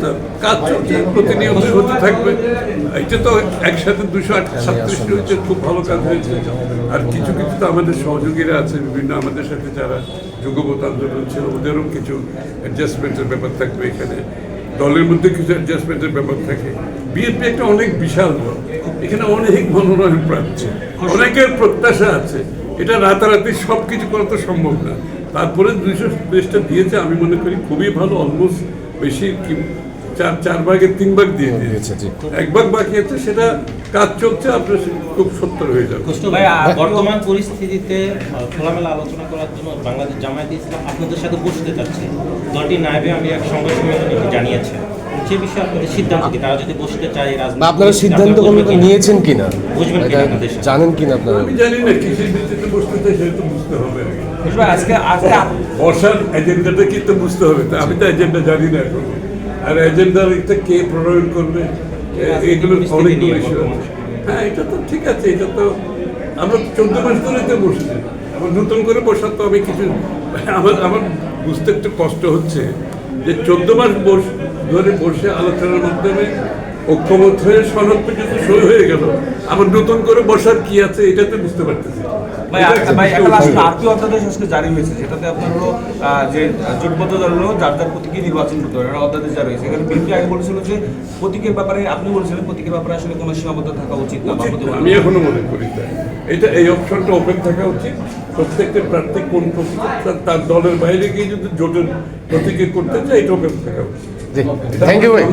তো কাজ চলছে, প্রতিনিয়ত হতে থাকবে। এটা তো একসাথে 237টি হচ্ছে, খুব ভালো কাজ হয়েছে। আর কিছু কিছু তো আমাদের সহযোগীরা আছে বিভিন্ন, আমাদের সাথে যারা যুগপৎ আন্দোলন ছিল, ওদেরও কিছু অ্যাডজাস্টমেন্টের ব্যাপার থাকবে এখানে, দলের মধ্যে কিছু অ্যাডজাস্টমেন্টের ব্যাপার থাকে। বিএনপি একটা অনেক বিশাল দল, এখানে অনেক মনোনয়ন প্রার্থী, অনেকের প্রত্যাশা আছে। এটা রাতারাতি সব কিছু করা তো সম্ভব না। তারপরে 220টা দিয়েছে, আমি মনে করি খুবই ভালো। অলমোস্ট বেশি চার ভাগের 3 ভাগ দিয়ে দিয়েছে, 1 ভাগ বাকি আছে, সেটা কাজ চলছে, আপনার খুব সত্তর হয়ে যাবে। বর্তমান পরিস্থিতিতে খোলামেলা আলোচনা করার জন্য বাংলাদেশ জামায়াতে ইসলাম আপনাদের সাথে বসতে চাচ্ছে। দলটি নায়েবে আমি এক সংবাদ সম্মেলনে জানিয়েছে, সে বিষয়ে আপনাদের সিদ্ধান্ত কি? তারা যদি বসতে চায় আপনারা সিদ্ধান্ত নিয়েছেন কিনা, বুঝবেন কিনা, জানেন কিনা আপনারা? আমি জানি না কিসের ভিত্তিতে বসতে চাই, সেটা তো বুঝতে হবে আগে। আজকে বসার এজেন্ডাটা কি তো বুঝতে হবে, তা আমি তো এজেন্ডা জানি না এখন। আর এজেন্ডার এটা কে প্রণয়ন করবে, এগুলো অনেক ইস্যু। হ্যাঁ, এটা তো ঠিক আছে, এটা তো আমরা 14 মাস ধরেই তো বসছি। আবার নতুন করে বসার তো আমি কিছু, আমার বুঝতে একটু কষ্ট হচ্ছে যে 14 মাস ধরে বসে আলোচনার মাধ্যমে ঐক্যমত হয়ে সনদ পর্যন্ত সই হয়ে গেল, আবার নতুন করে বসার কি আছে এটা তো বুঝতে পারতেছি। আরপিও অধ্যাদেশ আজকে জারি হয়েছে, যেটাতে আপনার হলো যে জোটবদ্ধ দল হলো যার যার প্রতীকে নির্বাচন করতে হবে, অধ্যাদেশ জারি হয়েছে। এখানে বিএনপি আগে বলেছিল যে প্রতীকের ব্যাপারে, আপনি বলছিলেন প্রতীকের ব্যাপারে আসলে কোনো সীমাবদ্ধ থাকা উচিত না। আমি এখনো মনে করি তাই, এটা এই অপশনটা ওপেন থাকা উচিত। প্রত্যেকটা প্রার্থী কোন প্রতীক তার দলের বাইরে গিয়ে যদি জোটের প্রতীকে করতে চায়, এটা ওপেন থাকা উচিত। থ্যাংক ইউ ভাই।